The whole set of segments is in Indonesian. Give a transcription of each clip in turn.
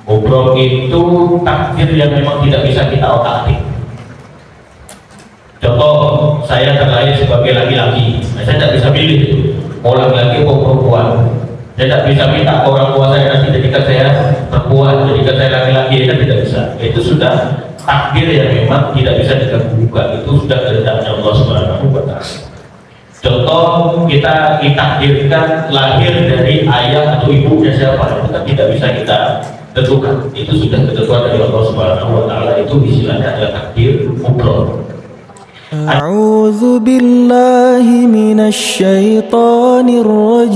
Umroh itu takdir yang memang tidak bisa kita otak-atik. Contoh, saya terlahir sebagai laki-laki, saya tidak bisa pilih mau laki-laki atau perempuan. Saya tidak bisa minta ke orang tua saya nanti jadikan saya perempuan, jadikan saya laki-laki, kan tidak bisa. Itu sudah takdir yang memang tidak bisa diganggu-gugat. Itu sudah kehendaknya Allah Subhanahu wa Ta'ala. Contoh, kita ditakdirkan lahir dari ayah atau ibunya siapa, itu kan tidak bisa kita tentukan. Itu sudah ketentuan dari Allah Subhanahu wa Ta'ala. Itu istilahnya adalah takdir mutlak. أعوذ بالله من الشيطان الرجيم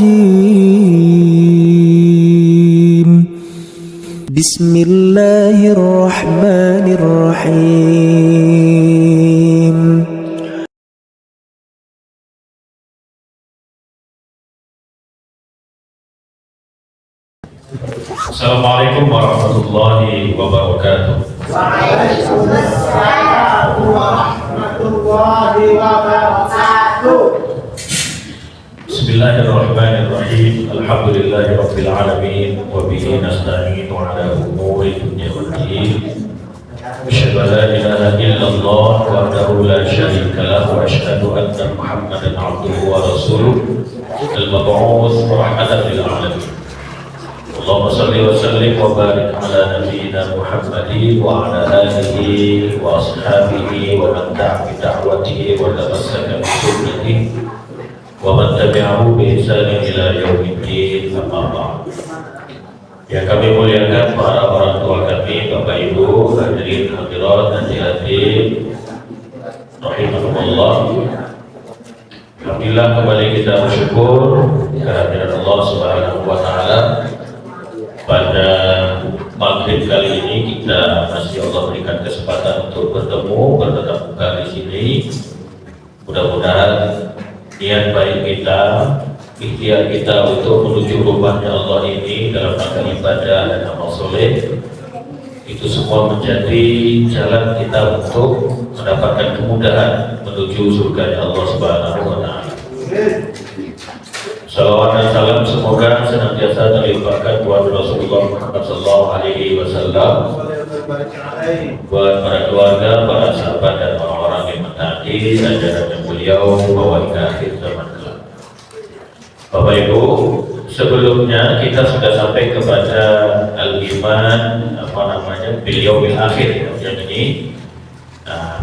بسم الله الرحمن الرحيم Assalamualaikum warahmatullahi wabarakatuh. Waalaikumsalam warahmatullahi wabarakatuh. Bismillahirrahmanirrahim. Alhamdulillahirabbil alamin wa bihi nasta'in ala umuri dunya waddin. Asyhadu an la ilaha illallah wahdahu la syarika lahu wa asyhadu anna Muhammadan abduhu wa rasuluh al-mab'uts rahmatan lil alamin. Allahumma salli wa sallim wa barik ala nabiyyina Muhammadin wa ala alihi wa ashabihi wa man tabi'a bi da'watihi wa tamassaka bi sunnatihi wa man tabi'ahu bi ihsanin ila yaumiddin, amma ba'd. Yang kami muliakan para orang tua kami, Bapak Ibu, hadirin hadirat dan hadirin rahimakumullah. Alhamdulillah, kembali kita bersyukur kehadiran Allah Subhanahu wa Ta'ala. Pada maghrib kali ini kita masih Allah berikan kesempatan untuk bertetap muka di sini. Mudah-mudahan niat baik kita, ikhtiar kita untuk menuju rumahnya Allah ini dalam rangka ibadah dan amal soleh, itu semua menjadi jalan kita untuk mendapatkan kemudahan menuju surganya Allah Subhanahu wa Ta'ala. Salawat dan salam semoga senantiasa terlimpahkan buat Rasulullah Muhammad SAW, buat para keluarga, para sahabat dan orang-orang yang mentaati ajaran beliau bahwa hingga akhir zaman kelak. Bapak Ibu, sebelumnya kita sudah sampai kepada al-iman bil yaumil akhir. Jadi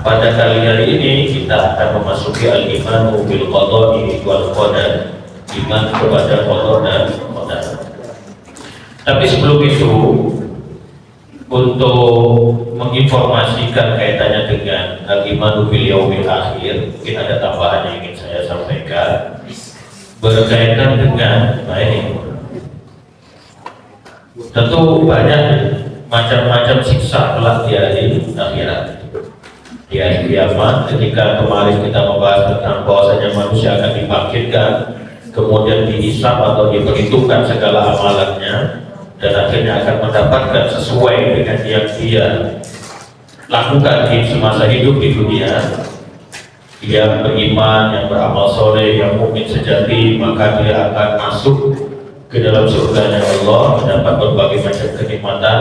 pada kali ini kita akan memasuki al-imanu bil qada'i wal qadar, iman kepada qada dan qadar. Tapi sebelum itu, untuk menginformasikan kaitannya dengan al-imanu bil yaumil akhir, mungkin ada tambahan yang ingin saya sampaikan berkaitan dengan ini. Tentu banyak macam-macam siksa kelak di hari akhirat. Di hari kiamat, ketika kemarin kita membahas tentang bahwasanya manusia akan dibangkitkan, kemudian dihisab atau diperhitungkan segala amalannya, dan akhirnya akan mendapatkan sesuai dengan yang dia lakukan di semasa hidup di dunia. Yang beriman, yang beramal soleh, yang mukmin sejati, maka dia akan masuk ke dalam surganya Allah, mendapat berbagai macam kenikmatan.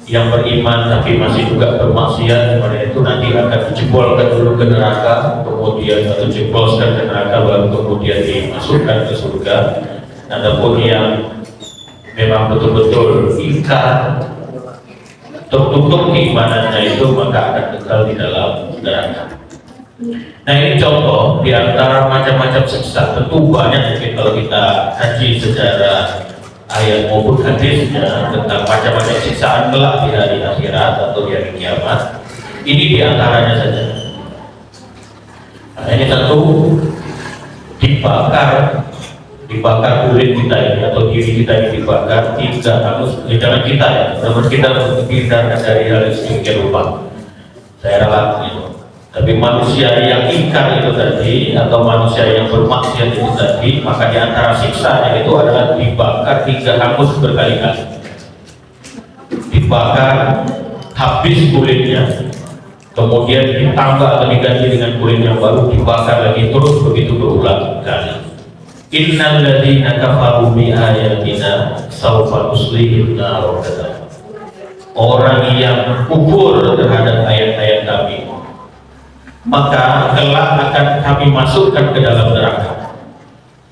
Yang beriman tapi masih juga bermaksiat, oleh itu nanti akan dijebolkan dulu ke neraka, kemudian atau jebolkan ke neraka, baru kemudian dimasukkan ke surga. Adapun yang memang betul-betul ingkar, tertutup keimanannya itu, maka akan kekal di dalam neraka. Nah, ini contoh di antara macam-macam siksa. Tentu banyak mungkin kalau kita kaji secara ayat maupun hadisnya tentang macam-macam siksaan kelak di hari akhirat atau di hari kiamat. Ini di antaranya saja. Nah, ini tentu dibakar kulit kita ini atau diri kita ini dibakar, tidak harus jangan kita ya, namun kita terhindarkan dari hal yang sedemikian rupa. Saya ralat itu. Tapi manusia yang ingkar itu tadi atau manusia yang bermaksiat itu tadi, maka di antara siksanya itu adalah dibakar hingga hangus berkali-kali. Dibakar habis kulitnya, kemudian ditambah atau diganti dengan kulit yang baru, dibakar lagi terus begitu berulang kali. Innal ladzina kafaru bi ayatina sawfa nuslihim nar. orang yang kufur terhadap ayat-ayat kami, maka kelak akan kami masukkan ke dalam neraka.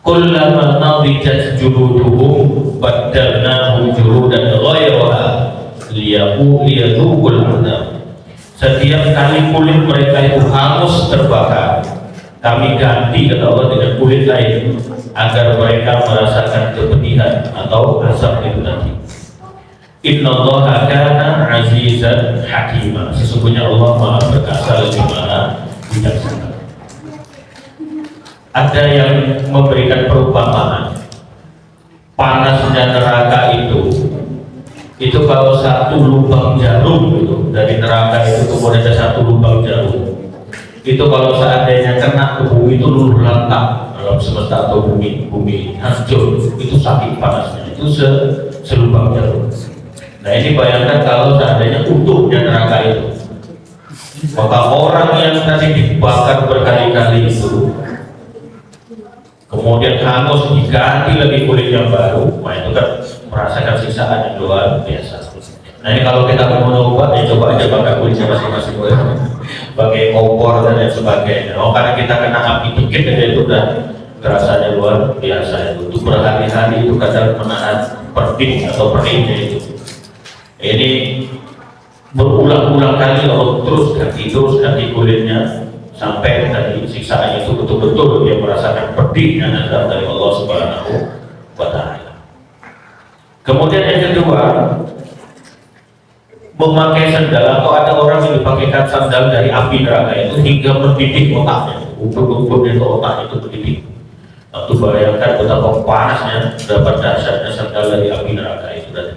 Kullama nadijat juluduhum baddalnahum juludan ghayraha liyadhuqul adab. Setiap kali kulit mereka itu hangus terbakar, kami ganti, kata Allah, dengan kulit lain agar mereka merasakan kepedihan atau azab itu nanti. Innallaha kana azizan hakima. Sesungguhnya Allah Maha Perkasa lagi Maha Bijaksana. Ada yang memberikan perumpamaan panasnya neraka itu kalau satu lubang jarum itu dari neraka itu, kemudian ada satu lubang jarum itu, kalau seandainya kena ke bumi itu luluh lantak dalam semesta atau bumi hancur, itu saking panasnya, itu selubang jarum. Nah ini bayangkan kalau seandainya utuhnya neraka itu, maka orang yang tadi dibakar berkali-kali itu kemudian hangus diganti lagi kulit yang baru, nah itu kan merasakan siksaan yang luar biasa. Nah ini kalau kita mau coba, ya coba aja bakar kulitnya masing-masing pakai kompor dan lain sebagainya. Oh, karena kita kena api dikit aja itu udah rasanya luar biasa itu berhari-hari itu kadang menahan perih atau perihnya itu. Ini berulang-ulang kali Allah terus ganti kulitnya sampai tadi siksaan itu betul-betul dia merasakan pedihnya azab dari Allah Subhanahu wa Ta'ala. Kemudian yang kedua, memakai sandal, atau ada orang yang dipakaikan sandal dari api neraka itu hingga mendidih otaknya, ukur-ukur itu otak itu mendidih. Tentu bayangkan betapa panasnya, berapa dahsyatnya sandal dari api neraka itu tadi.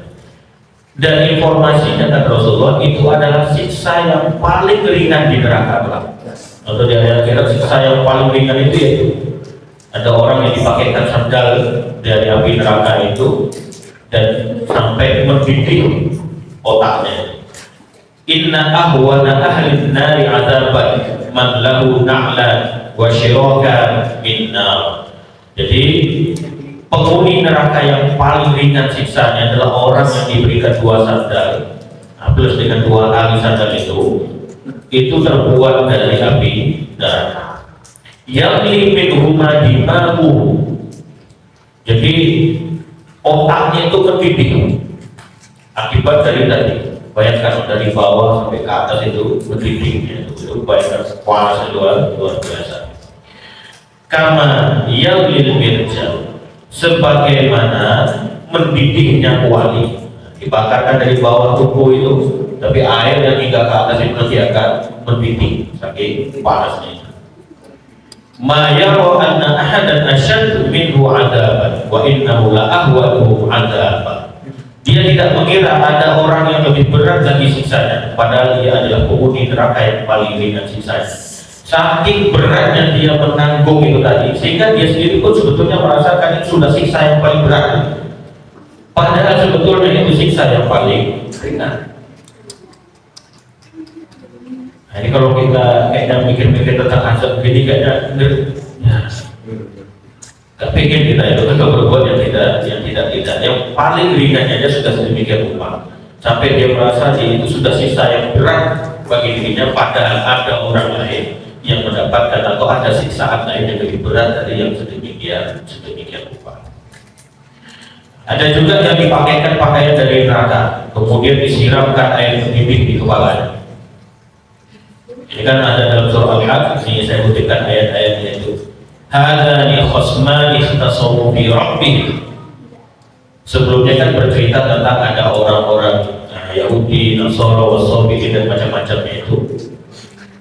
Dan informasinya kata Rasulullah itu adalah siksa yang paling ringan di neraka kelak. Atau di akhirat siksa yang paling ringan itu yaitu ada orang yang dipakaikan sandal dari api neraka itu dan sampai mendidih otaknya. Inna ahwana ahli nari adaban man lahu na'lan wa syiraka min nar. Jadi penghuni neraka yang paling ringan siksanya adalah orang yang diberikan dua sandal plus dengan dua tali sandal itu terbuat dari api neraka. Yang minhuma dimahu. Jadi otaknya itu mendidih akibat dari tadi. Bayangkan dari bawah sampai ke atas itu mendidihnya itu bayangkan panasnya luar biasa. Kama yalil mirjal, sebagaimana mendidihnya kuali, dibakarkan dari bawah tubuh itu, tapi air yang hingga ke atas itu nanti akan mendidih saking panasnya. Ma yara anna ahadan ashad minhu adaban wa innahu la ahwanu adaban. Dia tidak mengira ada orang yang lebih berat lagi siksanya, padahal dia adalah penghuni neraka yang paling ringan siksanya. Saking beratnya dia menanggung itu tadi, sehingga dia sendiri pun sebetulnya merasakan itu sudah siksa yang paling berat, padahal sebetulnya itu siksa yang paling ringan. Nah, ini kalau kita kayaknya mikir-mikir tentang azab begini kayaknya gak pengen kita itu kan berbuat yang tidak yang paling ringannya aja sudah sedemikian rupa sampai dia merasa dia itu sudah sisa yang berat bagi dirinya, padahal ada orang lain yang mendapatkan atau ada siksaan lain yang lebih berat dari yang sedemikian rupa. Ada juga yang dipakaikan pakaian dari neraka kemudian disiramkan air mendidih di kepalanya. Ini kan ada dalam surah Al-Hajj, ini saya kutipkan ayat-ayatnya itu. Hadani khosmani ikhtasamu bi rabbihim. Sebelumnya kan bercerita tentang ada orang-orang Yahudi, Nasara, Wasabiin dan macam-macamnya itu.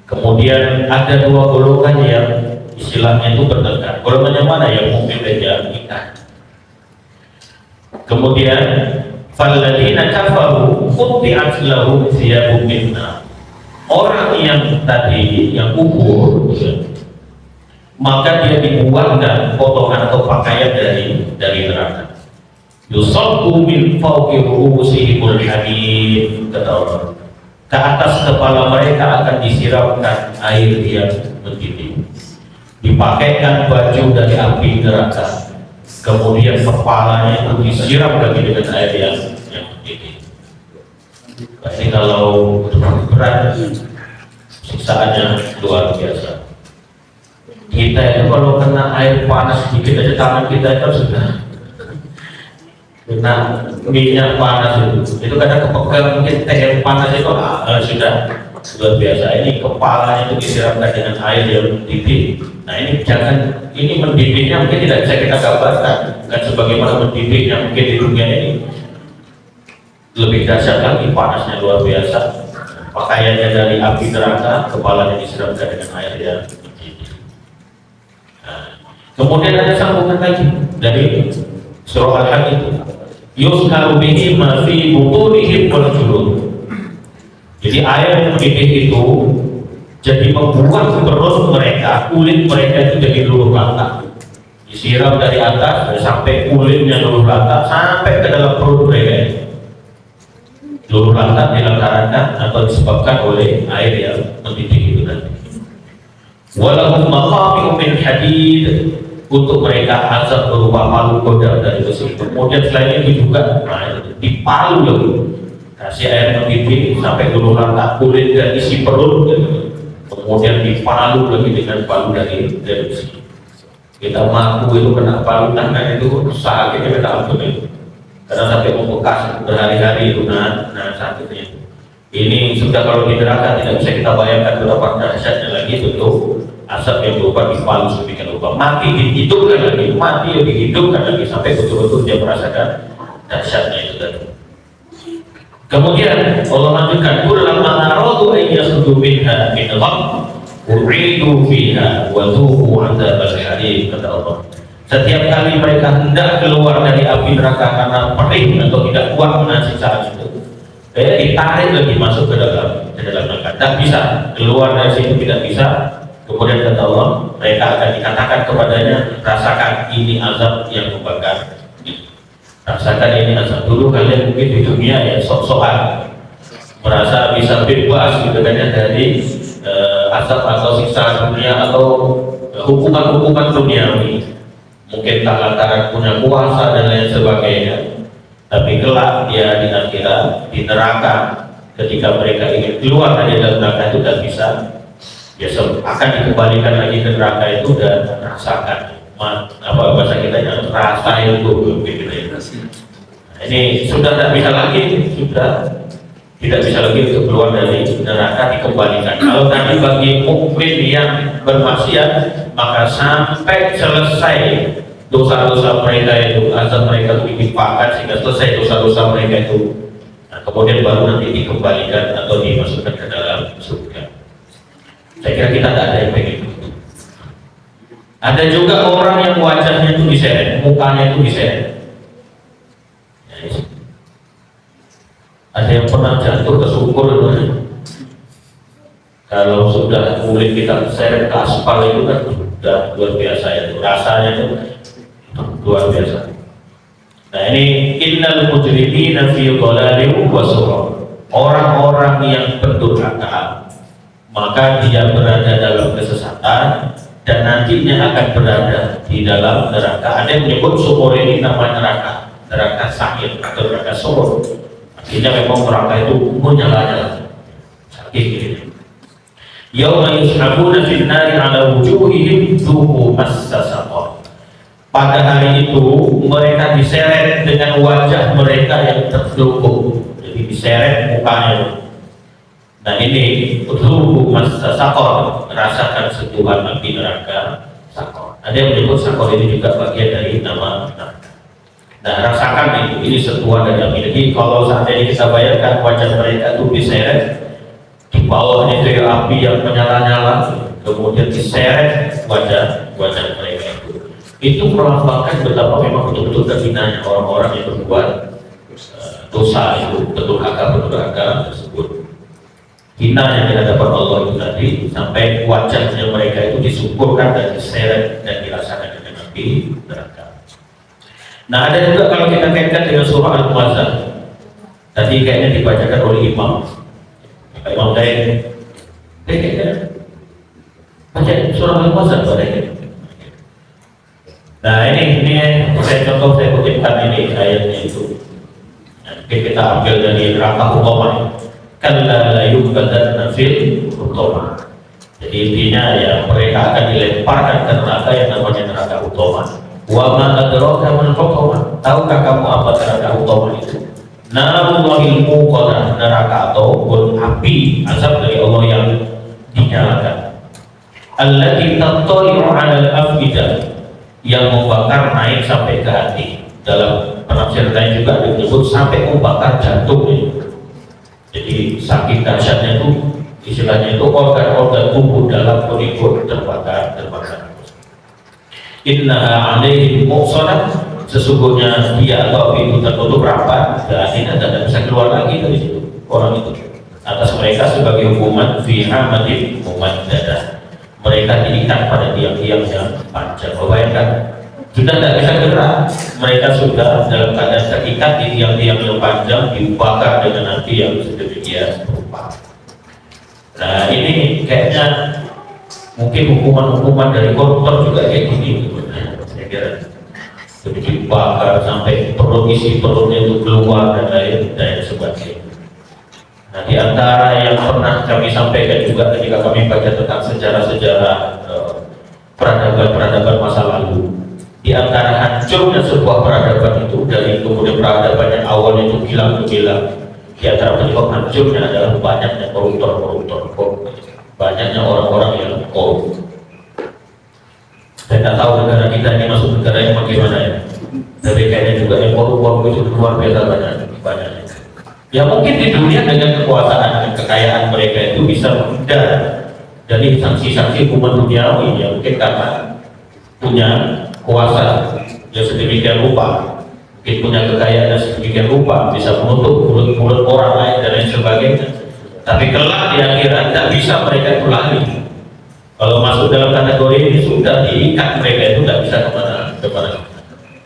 Kemudian ada dua golongan yang istilahnya itu bertengkar. Golongan yang mana? Yang mukmin dan yang iman. Kemudian falladzina kafaru qutti'at lahum thiyabun min nar. Orang yang tadi yang kufur, maka dia dibuatkan potongan atau pakaian dari neraka. Yusabbu min fawqi ru'usihimul hamim, kata Allah. Ke atas kepala mereka akan disiramkan air yang mendidih. Dipakaikan baju dari api neraka. Kemudian kepalanya itu disiram lagi dengan air yang mendidih. Pasti kalau berat siksaannya luar biasa. Kita itu kalau kena air panas sedikit aja tangan kita itu sudah kena minyak panas itu kadang kepegang mungkin teh yang panas itu sudah luar biasa. Ini kepalanya itu disiramkan dengan air yang mendidih. Nah ini jangan, ini mendidihnya mungkin tidak bisa kita gambarkan, kan sebagaimana mendidihnya mungkin di dunia ini, lebih dahsyat lagi panasnya luar biasa. Pakaiannya dari api neraka, kepalanya disiramkan dengan air yang mendidih. Nah, kemudian ada sambungan lagi dari surah Al-Hajj itu, yusharu bihi ma fi butunihim wal julud. Jadi air yang mendidih itu jadi membuat perut mereka, kulit mereka itu jadi luluh lantak. Disiram dari atas sampai kulitnya luluh lantak sampai ke dalam perut mereka. Luluh lantak dilantarankan atau disebabkan oleh air yang mendidih itu nanti. Walahum maqami'u min hadid, untuk mereka azab berupa palu kodam dari besi. Kemudian selain itu juga dipalu lagi, kasih air mendidih sampai luluh lantak kulit dan isi perut, kemudian dipalu lagi dengan palu dari besi. Kita mampu itu kena palu tangan itu sakitnya kita ampun itu. Karena sampai membekas berhari-hari itu nah sakitnya. Ini sudah kalau di neraka tidak bisa kita bayangkan berapa dahsyatnya lagi tentu asap yang berupa dipalu sedemikian rupa, mati dihidupkan lagi, mati dihidupkan lagi sampai betul-betul dia merasakan dahsyatnya itu tadi. Kemudian Allah lanjutkan, kullama aradu an yasuddu minha min gham uridu fiha wa dhuqu 'adzabal harim, kata Allah. Setiap kali mereka hendak keluar dari api neraka karena perih atau tidak kuat menahan siksaan itu, ditarik lagi masuk ke dalam neraka. Tidak bisa keluar dari situ, tidak bisa. Kemudian kata Allah, mereka akan dikatakan kepadanya, rasakan ini azab yang membakar. Rasakan ini azab. Dulu kalian mungkin di dunia ya sok-sokan merasa bisa bebas gitu kan ya dari azab atau siksa dunia atau hukuman-hukuman duniawi. Mungkin tak lantaran punya kuasa dan lain sebagainya, tapi kelak dia di akhirat, di neraka, ketika mereka ingin keluar dari dalam neraka itu tidak bisa, ya akan dikembalikan lagi ke neraka itu dan merasakan apa bahasa kita yang rasa itu gitu ya. Nah, ini sudah tidak bisa lagi, sudah tidak bisa lagi untuk keluar dari neraka, dikembalikan. Kalau tadi bagi mukmin yang bermaksiat, maka sampai selesai dosa-dosa mereka itu, azab mereka itu ditimpakan sehingga selesai dosa-dosa mereka itu, nah, kemudian baru nanti dikembalikan atau dimasukkan ke dalam surga. Saya kira kita tidak ada yang pengen itu. Ada juga orang yang wajahnya itu diseret, mukanya itu diseret. Ada yang pernah jatuh ke sumur itu, kalau sudah kulit kita seret ke aspal itu kan sudah luar biasa ya, rasanya itu luar biasa. Nah ini innal mujrimina fi dhalalin wa surur. Orang-orang yang berdurhaka maka dia berada dalam kesesatan dan nantinya akan berada di dalam neraka. Ada yang menyebut sumur ini nama neraka sa'ir atau neraka surur. Artinya memang neraka itu menyala-nyala. Sakit gitu. Yauma yushabuna fin nari ala wujuhihim dzuqu massa saqar. Pada hari itu mereka diseret dengan wajah mereka yang terdelungkup. Jadi diseret mukanya. Nah ini dzuqu massa saqar, rasakan sentuhan api neraka saqar. Ada yang menyebut saqar ini juga bagian dari nama neraka. Nah rasakan ini sentuhan dari api. Jadi kalau seandainya kita bayangkan wajah mereka itu diseret, di bawahnya itu api yang menyala-nyala, kemudian diseret wajah mereka itu melambangkan betapa memang betul-betul terhinanya orang-orang yang berbuat dosa itu, pendurhaka tersebut. Hina yang di hadapan Allah itu tadi, sampai wajahnya mereka itu disuburkan dan diseret dan dirasakan dengan api neraka. Nah ada juga kalau kita kaitkan dengan surah Al-Mu'azzah, tadi kayaknya dibacakan oleh Imam Dain, kayaknya baca surah Al-Mu'azzah pada. Nah ini saya contoh, saya kutipkan ini ayatnya itu. Kita ambil dari neraka utama. Kalla la yubbadanna fil utama. Jadi intinya ya mereka akan dilemparkan ke neraka yang namanya neraka utama. Wa ma adraka mal utama. Tahukah kamu apa neraka utama itu? Narullahil muqadah, neraka ataupun api azab dari Allah yang dinyalakan. Allati tattali'u 'alal afidah, yang membakar naik sampai ke hati. Dalam penafsiran lain juga disebut sampai membakar jantung. Jadi saking dahsyatnya itu, istilahnya itu organ-organ tubuh dalam perikut terbakar. Innaha 'alaihim muqsadah, sesungguhnya dia atau api itu tertutup rapat, berarti tidak bisa keluar lagi dari situ orang itu. Atas mereka sebagai hukuman fiha madin mumaddadah, mereka diikat pada tiang-tiang yang panjang. Bayangkan, sudah tidak bisa gerak, mereka sudah dalam keadaan terikat di tiang-tiang yang panjang, dibakar dengan api yang sedemikian rupa. Nah ini kayaknya mungkin hukuman-hukuman dari koruptor juga kayak gini, saya kira. Jadi dibakar sampai perut, isi perutnya itu keluar dan lain sebagainya. Nah, di antara yang pernah kami sampaikan juga ketika kami baca tentang sejarah-sejarah peradaban-peradaban masa lalu, di antara hancurnya sebuah peradaban itu, dari kemudian peradaban yang awalnya itu kilang gemilang, di antara penyebab hancurnya adalah banyaknya koruptor, banyaknya orang-orang yang korup. Saya tidak tahu negara kita ini masuk negara yang bagaimana ya, tapi kayaknya juga yang korup itu luar biasa banyaknya. Ya mungkin di dunia dengan kekuasaan dan kekayaan mereka itu bisa menghindar dari sanksi-sanksi hukuman duniawi, ya mungkin karena punya kuasa yang sedemikian rupa, mungkin punya kekayaan yang sedemikian rupa, bisa menutup mulut-mulut orang lain dan lain sebagainya. Tapi kelak di akhirat tidak bisa mereka itu lari. Kalau masuk dalam kategori ini sudah diikat, mereka itu tidak bisa kemana.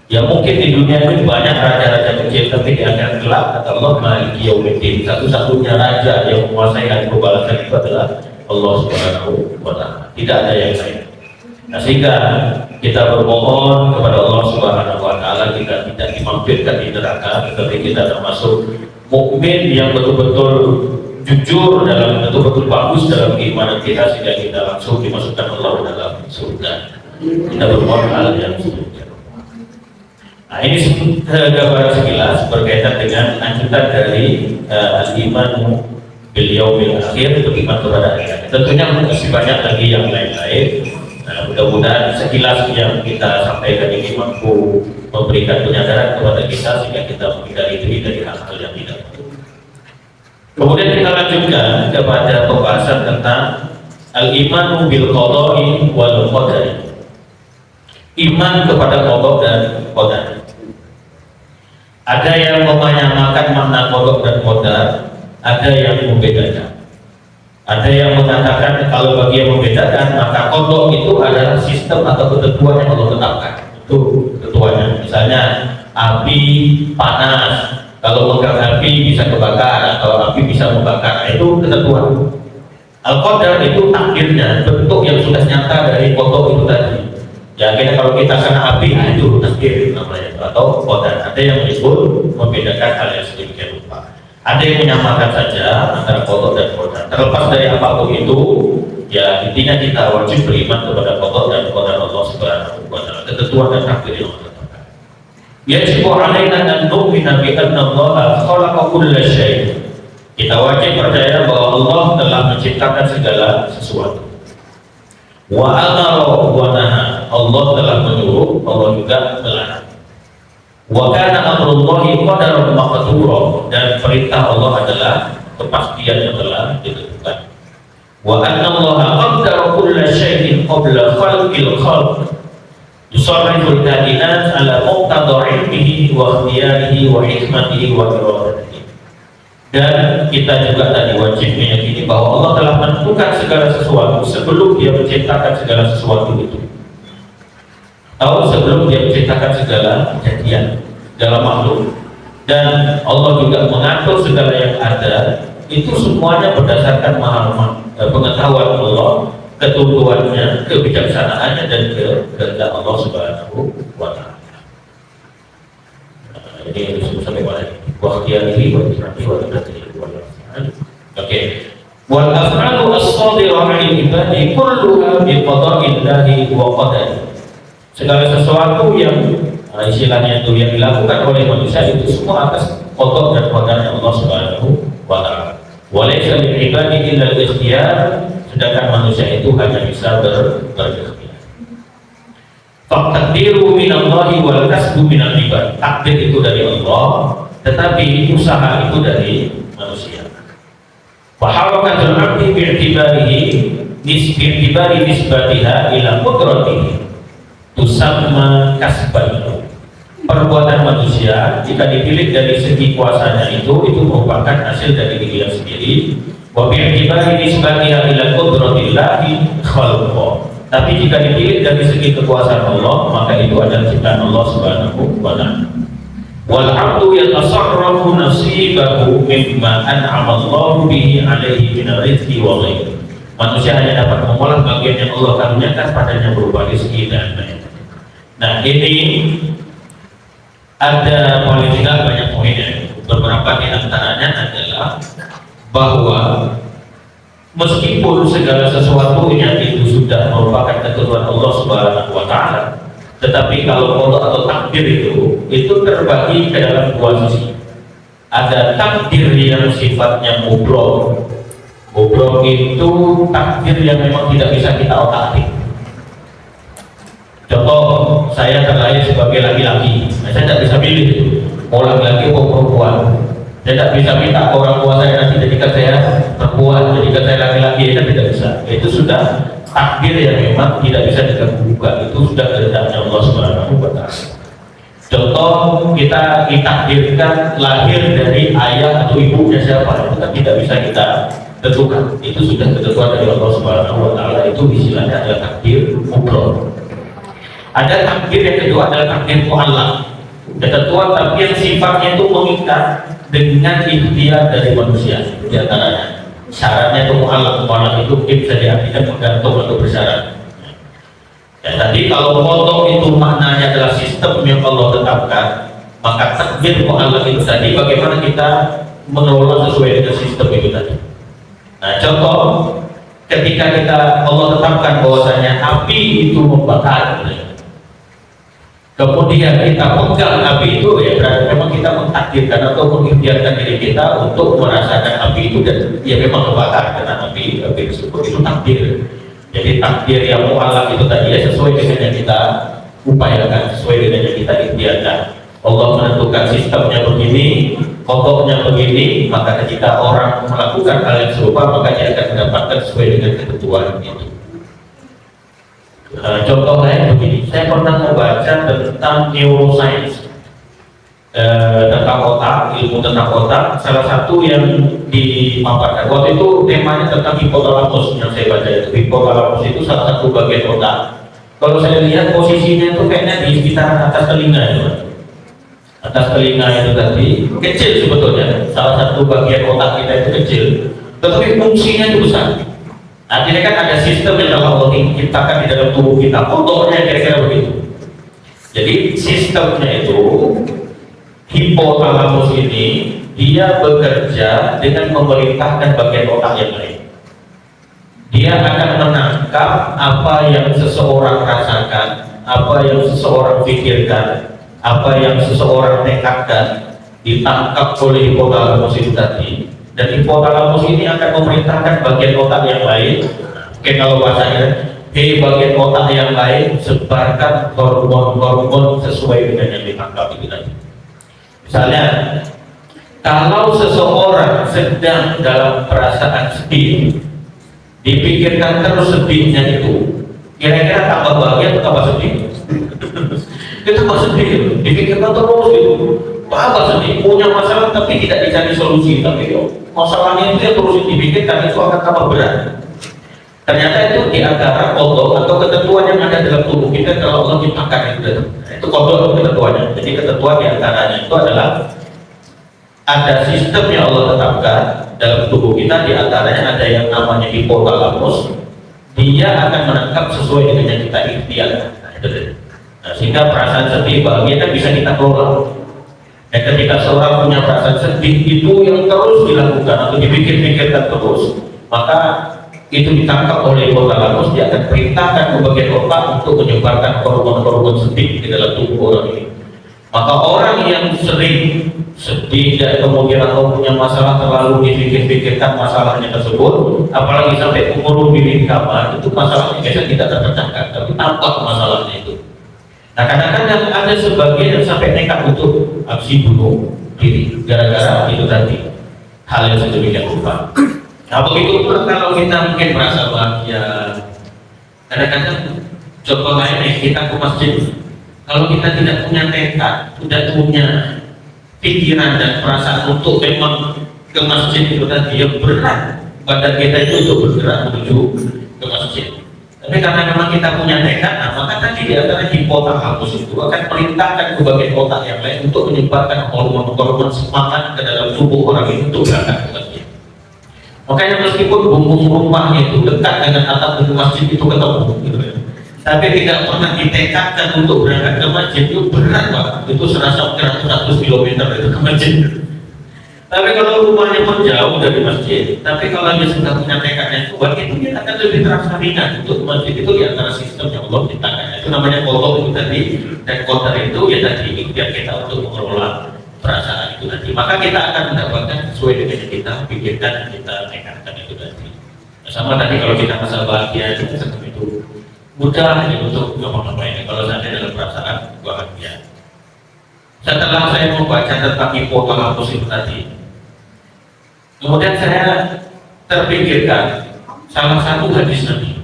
Ya mungkin di dunia ini banyak raja-raja kecil, tapi di akhirat kelak kata Allah Maliki Yaumiddin, satu-satunya raja yang menguasai hari pembalasan itu adalah Allah Subhanahu wa Ta'ala. Tidak ada yang lain. Nah, sehingga kita bermohon kepada Allah Subhanahu wa Ta'ala kita tidak dimampirkan di neraka, tetapi kita termasuk mukmin yang betul-betul jujur dalam, betul-betul bagus dalam keimanan kita, sehingga kita langsung dimasukkan Allah dalam surga. Kita bermohon hal yang seperti. Nah ini gambaran sekilas berkaitan dengan lanjutan dari al-iman bil yaumil akhir, itu iman kepada akhirat. Tentunya masih banyak lagi yang lain-lain. Nah, mudah-mudahan sekilas yang kita sampaikan ini mampu memberikan penyadaran kepada kita sehingga kita menghindari diri dari hal-hal yang tidak perlu. Kemudian kita lanjutkan kepada pembahasan tentang al-iman bil qada'i wal qadari. Iman kepada qada dan qadar. Ada yang menyamakan makna qada dan qadar, ada yang membedakan. Ada yang mengatakan kalau bagi yang membedakan, maka qada itu adalah sistem atau ketentuan yang Allah tetapkan. Itu ketentuannya. Misalnya api panas, kalau megang api bisa kebakar atau api bisa membakar, itu ketentuan. Al-qadar itu takdirnya, bentuk yang sudah nyata dari qada itu tadi. Ya akhirnya kalau kita kena api, itu takdir namanya, atau qadar. Ada yang menyebut membedakan hal yang sedemikian rupa. Ada yang menyamakan saja antara qada dan qadar. Terlepas dari apapun itu, ya intinya kita wajib beriman kepada qada dan qadar Allah Subhanahu wa Ta'ala, ketentuan dan takdir yang Allah tetapkan. Yajibu alaina an nu'mina bi anna Allah khalaqa kulla syai'. Kita wajib percaya bahwa Allah telah menciptakan segala sesuatu. Wa amara wa naha, Allah telah menyuruh, Allah juga melarang. Wa kana amrullahi qadaran maqdura, dan perintah Allah adalah kepastian yang telah ditentukan. Wa anna Allah qaddara kulla syai'in qabla khalqil khalq, yusarriful kainat ala muqtada ilmihi wa ikhtiyarihi wa hikmatihi wa iradatihi. Dan kita juga tadi wajib meyakini bahwa Allah telah menentukan segala sesuatu sebelum Dia menciptakan segala sesuatu itu, atau sebelum Dia menciptakan segala kejadian dalam makhluk. Dan Allah juga mengatur segala yang ada itu semuanya berdasarkan pengetahuan Allah, ketentuannya, kebijaksanaannya, dan kehendak Allah Subhanahu wa Ta'ala. Ini disebut sampai mana ini? wa ikhtiyarihi wa ikramihi wa iradatihi wal af'al. Oke. Wal af'alu as-sadirah 'anil ibadi kulluha bi qada'illahi wa qadarihi. Segala sesuatu yang istilahnya itu yang dilakukan oleh manusia itu semua atas qada dan qadarnya Allah Subhanahu wa taala. Wa laysa lil ibadi illa al-ikhtiyar, sedangkan manusia itu hanya bisa berikhtiar. Faqdiru minallahi wal kasbu minal ibad. Takdir itu dari Allah, tetapi usaha itu dari manusia. Wa harakatul 'abdi bi'tibarihi nisbati nisbatiha ila qudratihi tusamma kasban. Perbuatan manusia jika dipilih dari segi kuasanya itu merupakan hasil dari diri sendiri. Wa bi'tibari nisbatiha ila qudratillahi khalqa. Tapi jika dipilih dari segi kekuasaan Allah, maka itu adalah ciptaan Allah Subhanahu wa taala. Wal 'abdu yatasarrafu nasibahu mimma an'ama Allah bihi 'alaihi min rizqi wa ghairihi. Manusia hanya dapat mengolah bagian yang Allah karuniakan padanya berupa rezeki dan lain. Nah, ini ada paling tidak banyak poinnya. Beberapa di antaranya adalah bahwa meskipun segala sesuatunya itu sudah merupakan ketentuan Allah Subhanahu wa taala, tetapi kalau qada atau takdir itu terbagi ke dalam dua sisi. Ada takdir yang sifatnya mubrok. Mubrok itu takdir yang memang tidak bisa kita otak-atik. Contoh, saya terlahir sebagai laki-laki, saya tidak bisa pilih mau laki-laki atau perempuan. Saya tidak bisa minta orang tua saya nanti jadikan saya perempuan, jadikan saya laki-laki, kan tidak bisa. Itu sudah takdir yang memang tidak bisa diganggu-gugat. Itu sudah kehendaknya Allah Subhanahu wa taala. Contoh, kita ditakdirkan lahir dari ayah atau ibunya siapa, itu kan tidak bisa kita tentukan. Itu sudah ketentuan dari Allah Subhanahu wa taala. Itu istilahnya adalah takdir mutlak. Ada takdir yang kedua adalah takdir mu'allaq. Ketentuan tapi yang sifatnya itu mengikat dengan ikhtiar dari manusia. Di antaranya syaratnya itu mu'allaq. Mu'allaq itu mungkin bisa diartikan tergantung atau bersyarat. Ya, tadi kalau qada itu maknanya adalah sistem yang Allah tetapkan, maka takdir mu'allaq itu tadi bagaimana kita mengelola sesuai dengan sistem itu tadi. Nah, contoh ketika Allah tetapkan bahwasanya api itu membakar, kemudian kita pegang api itu, ya berarti memang kita mentakdirkan atau mengikhtiarkan diri kita untuk merasakan api itu, dan ya memang kebakar karena api tersebut itu takdir. Jadi takdir yang mu'allaq itu tadi ya sesuai dengan yang kita upayakan, sesuai dengan yang kita ikhtiarkan. Allah menentukan sistemnya begini, pokoknya begini, maka ketika orang melakukan hal yang serupa maka dia akan mendapatkan sesuai dengan ketentuan itu. Contoh lain begini, saya pernah membaca tentang neuroscience, tentang otak, ilmu tentang otak. Salah satu yang dipaparkan waktu itu temanya tentang hipotalamus yang saya baca itu. Hipotalamus itu salah satu bagian otak. Kalau saya lihat posisinya itu kayaknya di sekitar atas telinga itu. Atas telinga itu tadi kecil sebetulnya. Salah satu bagian otak kita itu kecil, tetapi fungsinya itu besar. Artinya kan ada sistem yang Allah ciptakan di dalam tubuh kita, contohnya kira-kira begitu. Jadi sistemnya itu, hipotalamus ini, dia bekerja dengan memerintahkan bagian otak yang lain. Dia akan menangkap apa yang seseorang rasakan, apa yang seseorang pikirkan, apa yang seseorang tekadkan, ditangkap oleh hipotalamus itu tadi. Dan hipotalamus ini akan memerintahkan bagian otak yang lain. Oke, kalau bahasanya, bagian otak yang lain sebarkan hormon-hormon sesuai dengan yang ditangkap itu tadi. Misalnya, kalau seseorang sedang dalam perasaan sedih, dipikirkan terus sedihnya itu, kira-kira tambah bahagia atau tambah sedih? Itu tambah sedih, dipikirkan terus itu. Apa sedih, punya masalah tapi tidak dicari solusi, tapi masalahnya itu yang terus dipikirkan, itu akan tambah berat. Ternyata itu di antara kodok atau ketentuan yang ada dalam tubuh kita kalau Allah ciptakan itu kodok atau ketentuannya. Jadi ketentuan di antaranya itu adalah ada sistem yang Allah tetapkan dalam tubuh kita, di antaranya ada yang namanya hipotalamus. Dia akan menangkap sesuai dengan yang kita ikhtiar. Nah, sehingga perasaan sedih, bahagia kan bisa kita kelola. Dan ketika seorang punya perasaan sedih itu yang terus dilakukan atau dipikir-pikirkan terus, maka itu ditangkap oleh hipotalamus, dia akan perintahkan ke bagian otak untuk menyebarkan hormon-hormon sedih di dalam tubuh orang ini. Maka orang yang sering sedih dan kemudian atau punya masalah terlalu dipikir-pikirkan masalahnya tersebut, apalagi sampai umur di kamar, itu masalahnya biasanya tidak terpecahkan, tapi tampak masalahnya itu. Nah, kadang-kadang ada sebagian yang sampai nekat untuk aksi bunuh diri gara-gara itu tadi hal yang sedemikian rupa. Nah, begitu pula kalau kita mungkin merasa bahagia, kadang-kadang contoh lainnya kita ke masjid. Kalau kita tidak punya tekad, tidak punya pikiran dan perasaan untuk memang ke masjid itu tadi yang berat, badan kita itu untuk bergerak menuju ke masjid. Tapi karena memang kita punya tekad, nah, maka tadi di antara hipotalamus itu akan perintahkan ke bagian otak yang lain untuk menyebarkan hormon-hormon semangat ke dalam tubuh orang itu untuk berangkat ke masjid. Makanya meskipun bumbung rumahnya itu dekat dengan atap pintu masjid itu ketemu, gitu ya. Tapi tidak pernah ditekadkan untuk berangkat ke masjid, itu berat banget. Itu serasa 100 km itu ke masjid. Tapi kalau rumahnya pun jauh dari masjid, tapi kalau dia sudah punya tekadnya kuat, itu dia akan lebih terasa ringan untuk masjid itu di antara sistem yang Allah ciptakan. Itu namanya kodok itu tadi, dan kodar itu ya tadi ikhtiar kita untuk mengelola perasaan itu tadi. Maka kita akan mendapatkan sesuai dengan yang kita pikirkan dan kita tekadkan itu tadi. Sama tadi kalau kita merasa bahagia, itu mudah hanya untuk ngomong-ngomong. Kalau saya dalam perasaan bahagia. Setelah saya membaca tentang hipotalamus itu tadi, kemudian saya terpikirkan salah satu hadis Nabi.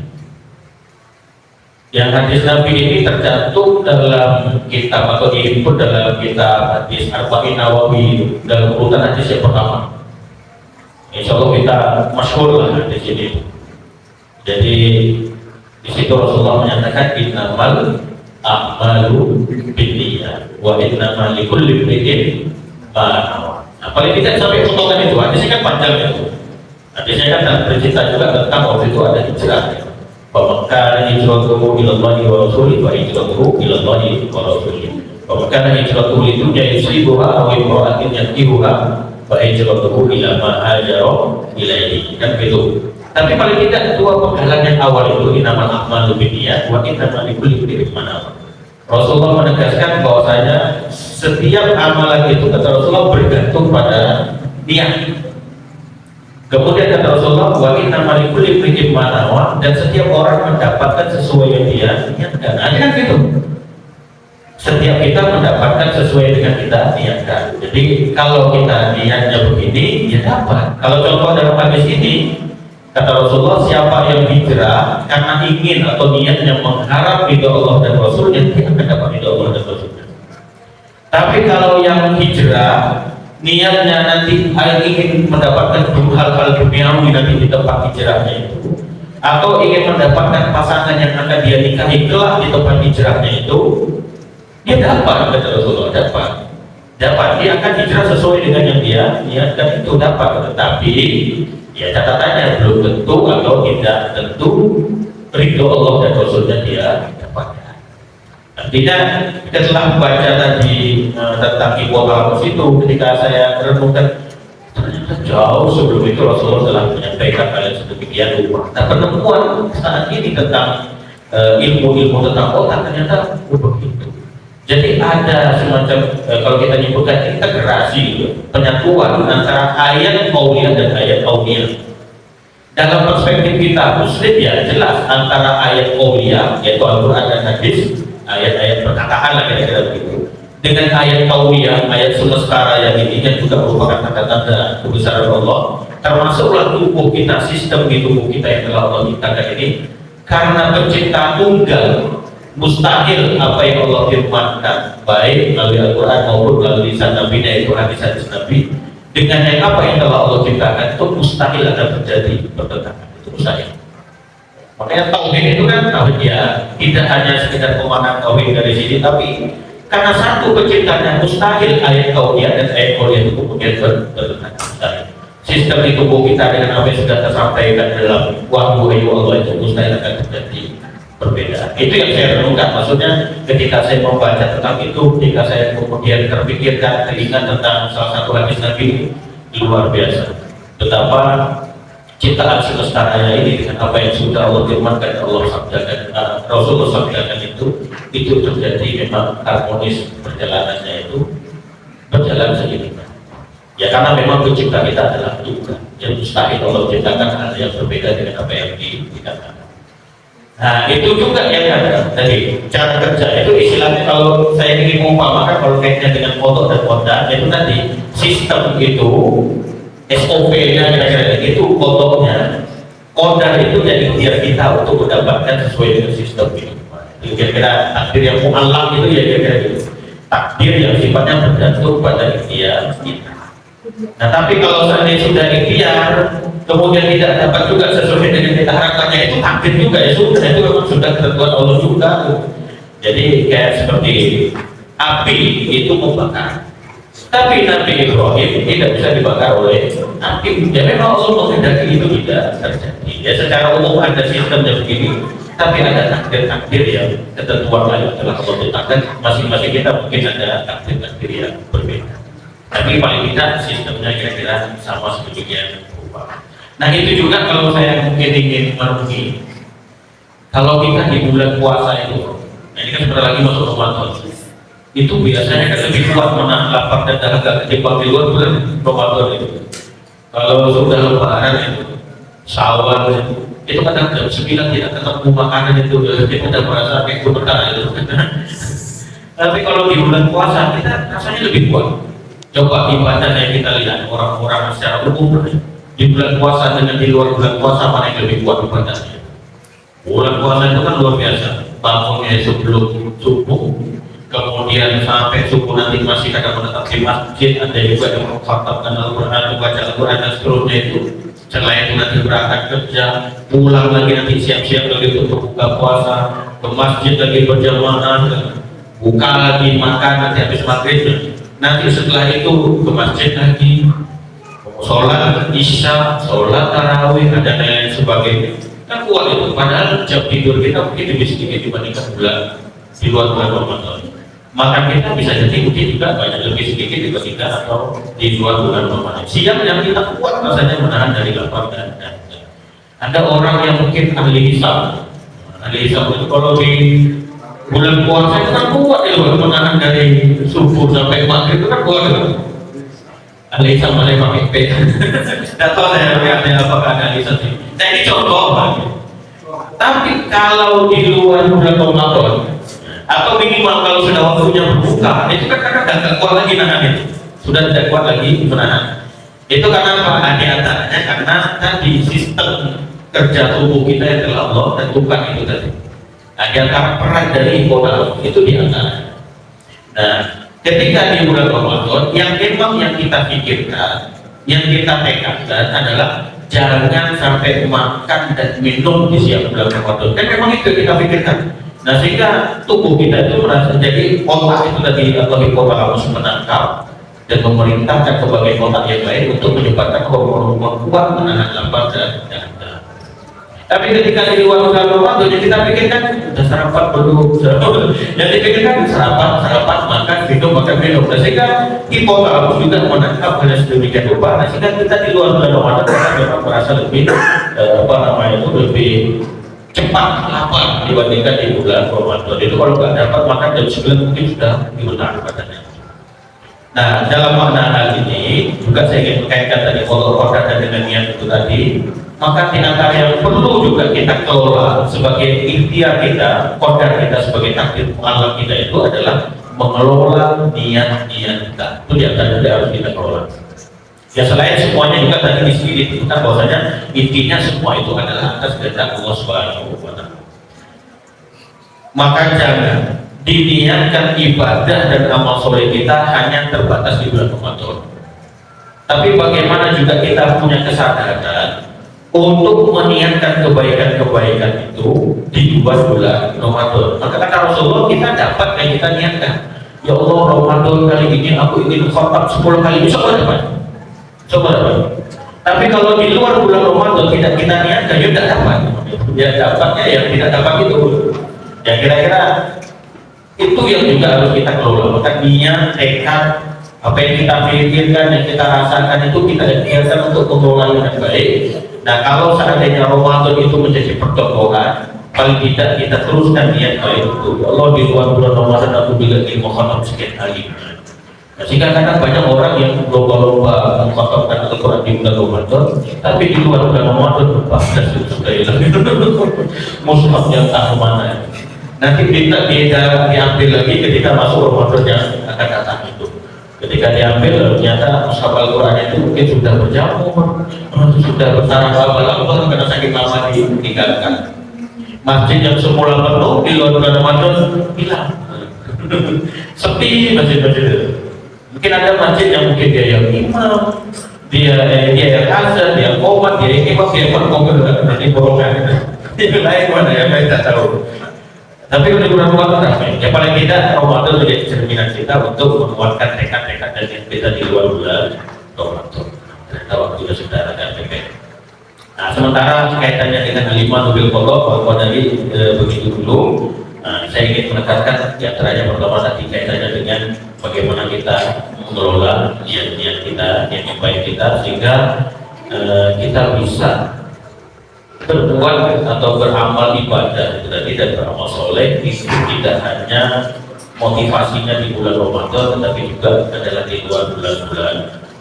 Yang hadis Nabi ini tercantum dalam kitab atau diinput dalam kitab hadis Arba'in Nawawi dalam urutan hadis yang pertama. Insya Allah kita masyhur lah hadis ini. Jadi di situ Rasulullah menyatakan innamal a'malu binniyat wa innamal likulli imri'in ma nawa. Nah, paling tidak sampai potongan itu, hadisnya kan panjang itu. Hadisnya kan bercerita juga tentang waktu itu ada hijrah. Pemekar hijratuhu ilallahi wa rasulih wa hijratuhu ilallahi wa rasulih. Pemekar hijratuhu itu yusibuha aw imra'atin yankihuha wa hijratuhu ila ma hajara ilaihi. Kan gitu. Tapi paling tidak dua penghalang yang awal itu innamal a'malu binniyat wa innamal likulli imri'in ma nawa. Rasulullah menegaskan bahwasanya setiap amalan itu kata Rasulullah bergantung pada niat. Kemudian kata Rasulullah wa innamal likulli imri'in ma nawa, dan setiap orang mendapatkan sesuai yang dia niatkan. Nah, kan gitu. Setiap kita mendapatkan sesuai dengan kita niatkan. Jadi kalau kita niatnya begini, ya dapat. Kalau contoh dalam hadis ini, kata Rasulullah, siapa yang hijrah karena ingin atau niatnya mengharap ridho Allah dan Rasulnya, dia akan dapat ridho Allah dan Rasulnya. Tapi kalau yang hijrah niatnya nanti ingin mendapatkan hal-hal duniawi nanti di tempat hijrahnya itu, atau ingin mendapatkan pasangan yang akan dia nikahi kelak di tempat hijrahnya itu, dia dapat, kata Rasulullah, dapat. Dia akan hijrah sesuai dengan yang dia niatkan itu dapat. Tetapi ya catatannya belum tentu atau tidak tentu ridho Allah dan Rasulnya dia dapatkan. Artinya setelah baca tadi tentang hipotalamus itu, ketika saya renungkan ternyata jauh sebelum itu Rasulullah telah menyampaikan hal yang sedemikian rupa. Nah, penemuan saat ini tentang ilmu-ilmu tentang otak ternyata begitu. Jadi ada semacam kalau kita nyebutkan integrasi gitu, penyatuan antara ayat qauliyah dan ayat qauliyah. Dalam perspektif kita Muslim ya jelas antara ayat qauliyah yaitu Al-Quran dan hadis, ayat-ayat perkataan lah kira-kira begitu, dengan ayat qauliyah, ayat semesta yang ini yang juga merupakan tanda-tanda kebesaran Allah, termasuklah tubuh kita, sistem di tubuh kita yang telah Allah ciptakan ini, karena pencipta tunggal. Mustahil apa yang Allah firmankan baik melalui Al-Quran maupun melalui lisan Nabi, yaitu hadis-hadis Nabi, dengan yang apa yang telah Allah ciptakan itu mustahil akan terjadi pertentangan. Itu mustahil. Makanya tauhid itu kan tauhid ya tidak hanya sekedar pemahaman tauhid dari sini, tapi karena satu penciptanya mustahil ayat qauliyah dan ayat qauliyah itu kemudian bertentangan. Mustahil. Sistem di tubuh kita dengan apa yang sudah tersampaikan dalam wahyu Allah itu mustahil akan terjadi berbeda. Itu yang saya renungkan, maksudnya ketika saya membaca tentang itu, ketika saya kemudian terpikirkan, teringat tentang salah satu hadis Nabi, luar biasa betapa ciptaan semesta raya ini dengan apa yang sudah Allah firmankan, Allah sabdakan, Rasulullah sabdakan itu terjadi memang harmonis perjalanannya itu berjalan seiring. Ya karena memang pencipta kita adalah Tuhan, yang mustahil Allah ciptakan hal yang berbeda dengan apa yang dikatakan. Nah itu juga yang ada tadi cara kerja itu istilahnya, kalau saya ingin mengumpamakan kalau kaitnya dengan motor dan Honda itu tadi sistem itu SOP-nya kira-kira itu motornya, Honda itu jadi ikhtiar kita untuk mendapatkan sesuai dengan sistem itu. Kira-kira takdir yang mu'allaq itu ya kira-kira gitu, takdir yang sifatnya bergantung pada ikhtiar kita. Nah tapi kalau seandainya sudah ikhtiar kemudian tidak dapat juga sesuai dengan kita harapkannya, itu takdir juga, ya sudah, itu memang sudah ketentuan Allah juga. Jadi kayak seperti api itu membakar, tapi Nabi Ibrahim tidak bisa dibakar oleh api. Ya memang Allah menghendaki itu tidak terjadi. Ya secara umum ada sistemnya begini, tapi ada takdir-takdir yang ketentuan lain telah Allah tetapkan. Masing-masing kita mungkin ada takdir-takdir yang berbeda, tapi paling tidak sistemnya kira-kira sama sedemikian rupa. Nah itu juga kalau saya mungkin ingin merenungi, kalau kita di bulan puasa itu, nah ini kan sebentar lagi masuk Ramadan, itu biasanya kan lebih kuat menahan lapar dan dahaga ketimbang di luar bulan Ramadan itu. Kalau sudah lebaran itu, Syawal itu kadang jam 9 tidak ketemu makanan itu, kita udah merasa kayak berkah itu. Tapi kalau di bulan puasa kita rasanya lebih kuat. Coba ibadah yang kita lihat orang-orang secara umum di bulan puasa dengan di luar bulan puasa, mana yang lebih kuat ibadahnya? Bulan puasa itu kan luar biasa, bangunnya sebelum subuh, kemudian sampai subuh nanti masih kadang menetap di masjid, ada juga yang mengkhatamkan Al-Quran, membaca Al-Quran dan seterusnya itu. Setelah itu nanti berangkat kerja, pulang lagi nanti siap-siap lagi untuk buka puasa, ke masjid lagi berjamaah, buka lagi makan nanti habis maghrib. Nanti setelah itu ke masjid lagi, sholat isya, sholat tarawih, ada lain sebagainya. Kan kuat itu, padahal jam tidur kita mungkin lebih sedikit dibandingkan bulan di luar bulan Ramadan. Makan kita bisa jadi mungkin juga banyak lebih sedikit dibandingkan atau di luar bulan Ramadan. Siang yang kita kuat rasanya menahan dari lapar dan ada orang yang mungkin ahli hisab. Ahli hisab itu kalau di bulan puasa itu kan kuat ya, menahan dari subuh sampai maghrib itu kan kuat ya. Ahli hisab mana yang pakai P? Tidak tahu saya lihatnya apakah ada ahli hisab ini. Nah ini contoh Pak. Tapi kalau di luar bulan Ramadan atau minimal kalau sudah waktunya berbuka, itu kan kadang tidak kuat lagi nahan itu. Sudah tidak kuat lagi menahan. Itu karena apa? Di antaranya karena tadi sistem kerja tubuh kita yang telah Allah tentukan itu tadi. Nah, di antara peran dari ibadah itu di antara. Nah, ketika di bulan Ramadan, yang memang yang kita pikirkan, yang kita tekadkan adalah jangan sampai makan dan minum di siang bulan Ramadan. Kan memang itu kita pikirkan. Nah, sehingga tubuh kita itu merasa jadi otak itu tadi atau hipotalamus menangkap dan memerintahkan berbagai otak yang lain untuk menyebabkan hormon-hormon kuat menahan lapar dan dahaga. Tapi ketika di luar bulan Ramadan yang kita pikirkan udah sarapan dulu, yang dipikirkan sarapan makan minum. Nah, sehingga hipotalamus juga menangkap hal sedemikian rupa. Nah, sehingga kita di luar bulan Ramadan kita memang merasa lebih lebih cepat lapar dibandingkan di bulan Ramadan. Itu kalau nggak dapat makan jam 9 mungkin sudah diulang badannya. Nah, dalam makna hal ini juga saya ingin mengaitkan tadi kotor dan dengan niat itu tadi. Maka di antara yang perlu juga kita kelola sebagai ikhtiar kita, kodar kita sebagai takdir mu'allaq kita itu adalah mengelola niat kita. Itu di antara yang harus kita kelola. Ya selain semuanya juga tadi di sini ditentukan bahwasanya intinya semua itu adalah atas kehendak Allah Subhanahu wa Ta'ala. Maka jangan diniatkan ibadah dan amal soleh kita hanya terbatas di bulan Ramadan. Tapi bagaimana juga kita punya kesadaran untuk meniatkan kebaikan-kebaikan itu di luar bulan Ramadan. Maka kata Rasulullah, kita dapat yang kita niatkan. Ya Allah, Ramadan kali ini aku ingin khatam 10 kali. Bisa dapat? Coba dapat. Tapi kalau di luar bulan Ramadan tidak kita niatkan, ya tidak dapat. Ya dapatnya yang tidak dapat itu. Ya kira-kira itu yang juga harus kita kelola. Maka niat, tekad, apa yang kita pikirkan, yang kita rasakan itu kita niatkan untuk mengelola dengan baik. Nah kalau seandainya Ramadan itu menjadi pertokohan, paling tidak kita teruskan niat baik itu. Ya Allah, di luar bulan Ramadan aku juga ingin mengkhatam sekian kali. Nah, sehingga kadang banyak orang yang lomba-lomba mengkhatamkan Al-Quran di bulan Ramadan, tapi di luar bulan Ramadan berbatas itu sudah hilang. Mushaf yang tak kemana. Nanti minta dia diambil lagi ketika masuk Ramadan yang akan datang itu. Ketika diambil, ternyata mushaf Al-Quran itu mungkin sudah berjamur, sudah bersarang lama-lama karena sakit lama ditinggalkan. Masjid yang semula penuh di luar bulan Ramadan hilang. Sepi masjid-masjid. Mungkin ada masjid yang mungkin dia yang imam, dia yang azan, dia qomat, dia imam, dia berkomen dari borongan. Itu lain mana ya, saya tak tahu. Tapi untuk bulan Ramadan ramai. Ya paling tidak Ramadan menjadi cerminan kita untuk menguatkan tekad-tekad dan kita di luar bulan Ramadan. Ternyata waktunya sudah agak pendek. Nah, sementara kaitannya dengan al-iman bil qada bahwa dari begitu dulu. Nah, saya ingin menekankan di antaranya pertama tadi kaitannya dengan bagaimana kita mengelola niat-niat kita, niat yang baik kita sehingga kita bisa berbuat atau beramal ibadah itu tadi dan beramal soleh itu tidak hanya motivasinya di bulan Ramadan tetapi juga adalah di luar bulan-bulan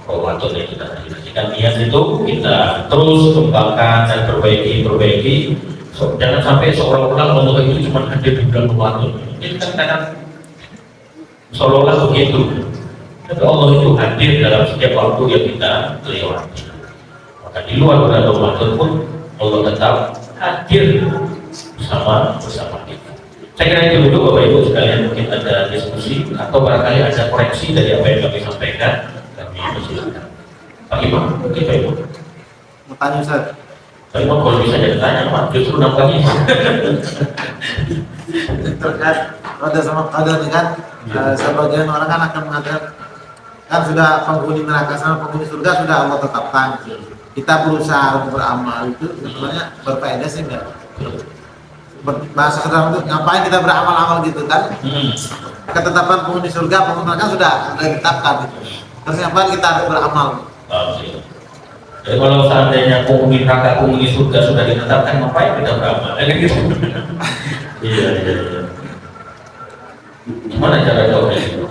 Ramadan yang kita realisasikan. Niat itu kita terus kembangkan dan perbaiki. Jangan sampai seolah-olah Allah itu cuma hadir di bulan Ramadan. Ini kan kadang seolah-olah begitu. Tapi Allah itu hadir dalam setiap waktu yang kita lewati. Maka di luar bulan Ramadan pun Allah tetap hadir bersama kita. Saya kira itu dulu Bapak Ibu sekalian, mungkin ada diskusi atau barangkali ada koreksi dari apa yang kami sampaikan. Kami persilakan. Pak Imam, Pak Ibu. Mau tanya Ustaz. Pak Imam kalau bisa jadi tanya, Pak. Justru nampaknya. Terkait roda sama qadar ini kan, sebagian orang kan akan mengatakan kan sudah penghuni neraka sama penghuni surga sudah Allah tetapkan. Kita berusaha untuk beramal itu sebenarnya berfaedah sih enggak? Bahasa sederhana itu ngapain kita beramal-amal gitu kan? Ketetapan penghuni surga, penghuni neraka sudah ditetapkan gitu. Terus ngapain kita harus beramal? Jadi kalau seandainya penghuni neraka, penghuni surga sudah ditetapkan, ngapain kita beramal? Gitu. Iya. Gimana cara jawabnya itu?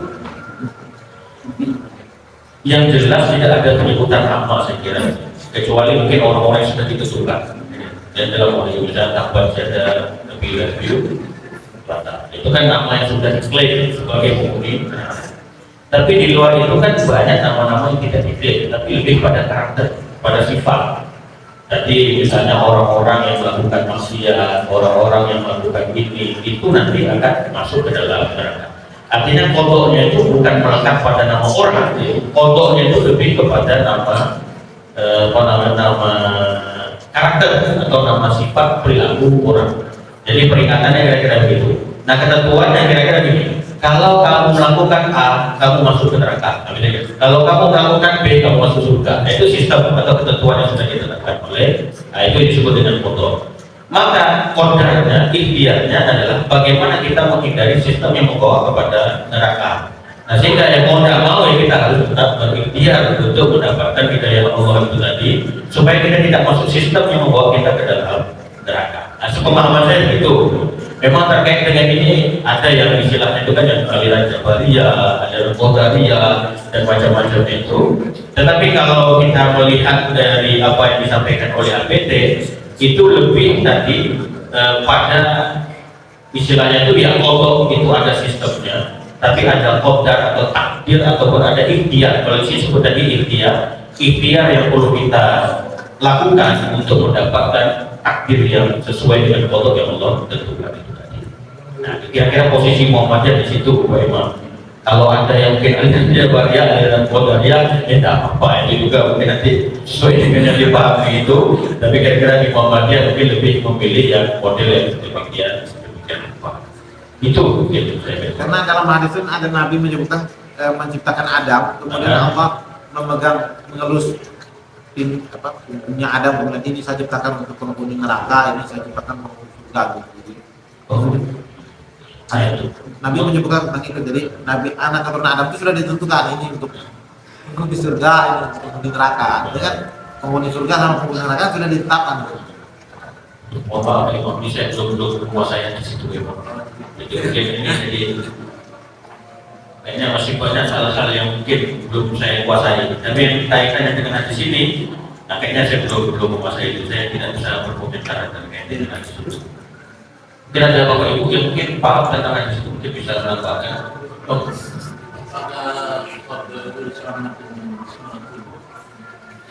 Yang jelas tidak ada penyebutan amal saya kira, kecuali mungkin orang-orang yang sudah ditentukan. Dan dalam hal ini misalnya takbat ada lebih review, itu kan nama yang sudah diklaim sebagai penghuni. Tapi di luar itu kan banyak nama-nama yang tidak diklaim, tapi lebih pada karakter, pada sifat. Jadi misalnya orang-orang yang melakukan maksiat, orang-orang yang melakukan ini, itu nanti akan masuk ke dalam neraka. Artinya kodoknya itu bukan melekat pada nama orang, kodoknya itu lebih kepada nama nama karakter atau nama sifat perilaku orang. Jadi peringatannya kira-kira begitu. Nah ketentuannya kira-kira gini. Kalau kamu melakukan A, kamu masuk ke neraka. Kalau kamu melakukan B, kamu masuk surga. Nah, itu sistem atau ketentuan yang sudah ditetapkan oleh. Nah itu disebut dengan kodok. Maka kodarnya, ikhtiarnya adalah bagaimana kita menghindari sistem yang membawa kepada neraka. Nah sehingga yang mau tidak mau ya kita harus tetap berikhtiar untuk mendapatkan hidayah Allah itu tadi, supaya kita tidak masuk sistem yang membawa kita ke dalam neraka. Nah sepemahaman saya itu memang terkait dengan ini ada yang istilahnya itu kan yang aliran Jabariyah, ada Qadariyah dan macam-macam itu. Tetapi kalau kita melihat dari apa yang disampaikan oleh APT itu lebih tadi pada istilahnya itu ya Allah itu ada sistemnya, tapi ada qadar atau takdir ataupun ada ikhtiar. Kalau disebut tadi ikhtiar yang perlu kita lakukan untuk mendapatkan takdir yang sesuai dengan qada yang Allah tentukan itu tadi. Nah, kira-kira posisi Muhammadiyah di situ Pak Imam. Kalau ada yang mungkin aliran Jabariyah, aliran Qadariyah, tidak apa-apa, itu juga mungkin nanti sesuai dengan yang dipahami itu. Tapi kira-kira di Muhammadiyah mungkin lebih memilih yang model yang demikian apa. Itu gitu saya. Karena dalam hadis itu ada Nabi menyebutkan menciptakan Adam, kemudian Allah mengelus ini apa punya Adam kemudian ini saya ciptakan untuk penghuni neraka, ini saya ciptakan penghuni surga gitu. Oh, nah itu. Nabi menyebutkan tentang itu, jadi Nabi anak keturunan Adam itu sudah ditentukan ini untuk penghuni surga, ini untuk penghuni neraka. Jadi kan penghuni surga sama penghuni neraka sudah ditetapkan. Mohon maaf, Imam, ini saya belum menguasai di situ, Imam. Jadi mungkin ini jadi kayaknya masih banyak hal-hal yang mungkin belum saya kuasai. Tapi yang kaitannya dengan hadis ini, nah kayaknya saya belum menguasai itu. Saya tidak bisa berkomentar terkait dengan hadis itu. Mungkin ada bapak ibu yang mungkin paham tentang hadis itu, mungkin bisa menambahkan.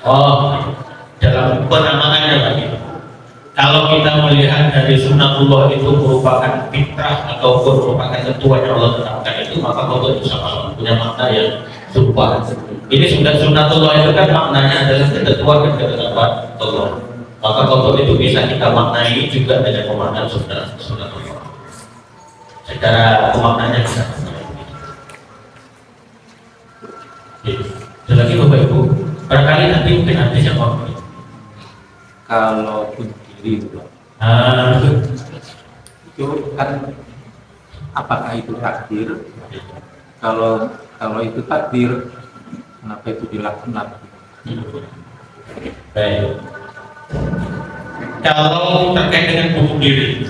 Oh, dalam penamaannya lagi. Kalau kita melihat dari sunnatullah itu merupakan fitrah ataupun merupakan ketuaan yang Allah tetapkan itu, maka kodok itu sama punya makna yang serupa. Ini sudah sunnatullah itu kan maknanya adalah ketentuan dan ketetapan Allah. Maka kodok itu bisa kita maknai juga dengan pemaknaan sunnatullah. Secara pemaknaannya bisa. Jadi lagi Bapak Ibu, barangkali nanti mungkin ada yang mau. Kalau itu kan apakah itu takdir? Kalau itu takdir, kenapa itu dilakukan? Baik. Kalau terkait dengan bunuh diri,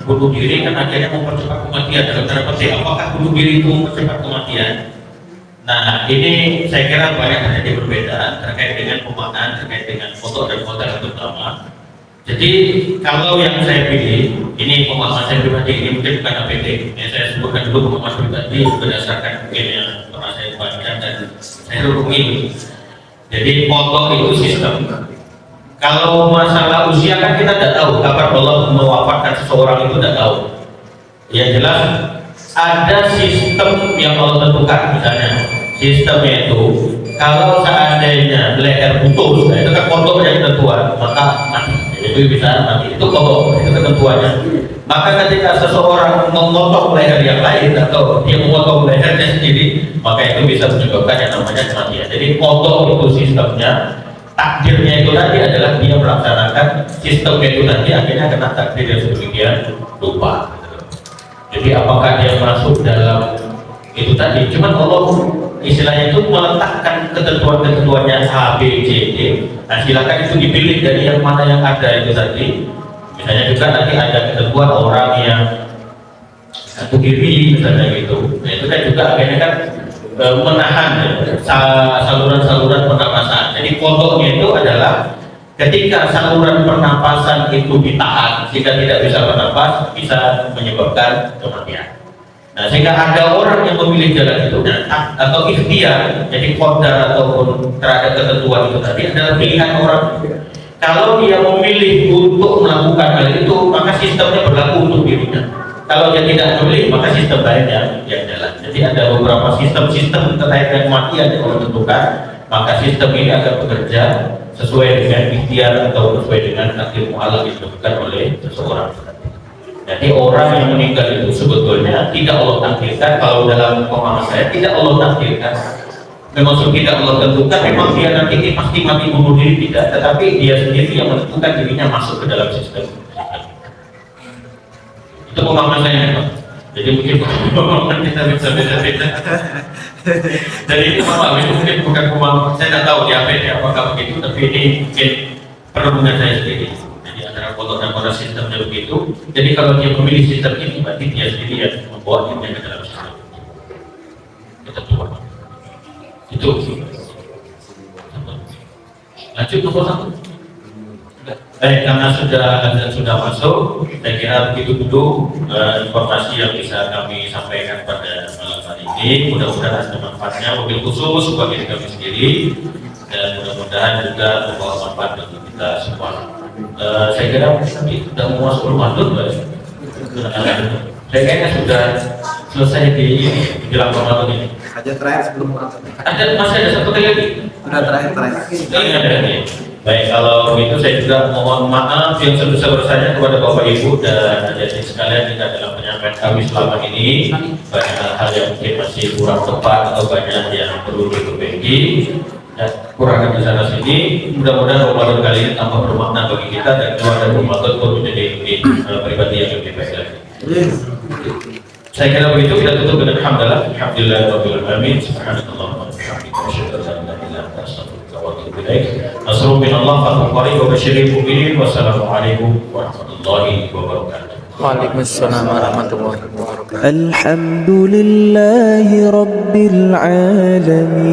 bunuh diri kan akhirnya mempercepat kematian. Dalam tanda petik, apakah bunuh diri itu mempercepat kematian? Nah, ini saya kira banyak terjadi perbedaan terkait dengan pemaknaan, terkait dengan foto dan konten terutama. Jadi kalau yang saya pilih, ini pemahaman saya pribadi, ini mungkin bukan APT. Yang saya sebutkan dulu pemahaman pribadi berdasarkan mungkin yang pernah saya baca dan saya hubungi. Jadi foto itu sistem. Kalau masalah usia kan kita tidak tahu kapan Allah mewafatkan seseorang itu tidak tahu. Yang jelas ada sistem yang Allah tentukan, misalnya sistemnya itu kalau seandainya leher putus, nah itu kan foto yang ketentuan, maka mati. Itu bisa mati, itu kalau itu ketentuannya. Maka ketika seseorang memotong leher yang lain atau dia memotong lehernya sendiri, maka itu bisa menyebabkan yang namanya kematian. Jadi foto itu sistemnya, takdirnya itu tadi adalah dia melaksanakan sistemnya itu nanti akhirnya kena takdir yang sedemikian rupa. Jadi apakah dia masuk dalam itu tadi? Cuman Allah istilahnya itu meletakkan ketentuan-ketentuannya A, B, C, D. Nah silakan itu dipilih dari yang mana yang ada itu tadi. Misalnya juga nanti ada ketentuan orang yang satu kiri misalnya gitu. Nah itu kan juga akhirnya kan menahan saluran-saluran pernapasan. Jadi fotonya itu adalah ketika saluran pernapasan itu ditahan sehingga tidak bisa bernapas, bisa menyebabkan kematian. Nah, sehingga ada orang yang memilih jalan itu atau ikhtiar, jadi qadar ataupun terhadap ketentuan itu tadi adalah pilihan orang. Kalau dia memilih untuk melakukan hal itu, maka sistemnya berlaku untuk dirinya. Kalau dia tidak memilih, maka sistem lainnya yang jalan. Jadi ada beberapa sistem terkait dengan kematian yang Allah tentukan, maka sistem ini akan bekerja sesuai dengan ikhtiar atau sesuai dengan takdir mu'alaf yang dilakukan oleh seseorang. Jadi orang yang meninggal itu sebetulnya tidak Allah takdirkan. Kalau dalam pemahaman saya tidak Allah takdirkan. Memang tidak Allah tentukan. Memang dia nanti ini pasti mati bunuh diri tidak. Tetapi dia sendiri yang menentukan dirinya masuk ke dalam sistem. Itu pemahaman saya, Pak. Jadi mungkin pemahaman kita bisa beda-beda. Jadi ini pemahaman itu mungkin bukan pemahaman. Saya tidak tahu di apa ya, apakah begitu. Tapi ini mungkin perenungan saya sendiri. Foto dan pada sistemnya begitu. Jadi kalau dia memilih sistem ini, berarti dia sendiri yang membawa dirinya ke dalam sistem. Ketentuan. Itu. Lanjut nomor 1. Karena sudah masuk, saya kira begitu dulu informasi yang bisa kami sampaikan pada malam hari ini. Mudah-mudahan ada manfaatnya, mobil khusus bagi kami sendiri, dan mudah-mudahan juga membawa manfaat bagi kita semua. Saya kira sudah mau masuk Ramadan, saya kayaknya sudah selesai di menjelang Ramadan ini. Aja terakhir sebelum Masih ada satu kali lagi. sudah terakhir. Baik, kalau begitu saya juga mohon maaf yang sebesar-besarnya kepada Bapak Ibu dan adik-adik sekalian kita dalam penyampaian kami selama ini banyak hal yang mungkin masih kurang tepat atau banyak yang perlu diperbaiki. Ya, kurangan di sana sini. Mudah-mudahan Ramadan kali ini tambah bermakna bagi kita dan doa dan Ramadan pun menjadi pribadi yang lebih baik lagi. Saya kira begitu, kita tutup dengan alhamdulillah alamin. Subhanallah wa bihamdihi asyhadu an la ilaha illa anta astaghfiruka wa atubu ilaik. Nasrun minallah fathun qarib wa basyiril mu'minin. Wassalamualaikum warahmatullahi wabarakatuh. Waalaikumsalam warahmatullahi wabarakatuh. الحمد لله رب العالمين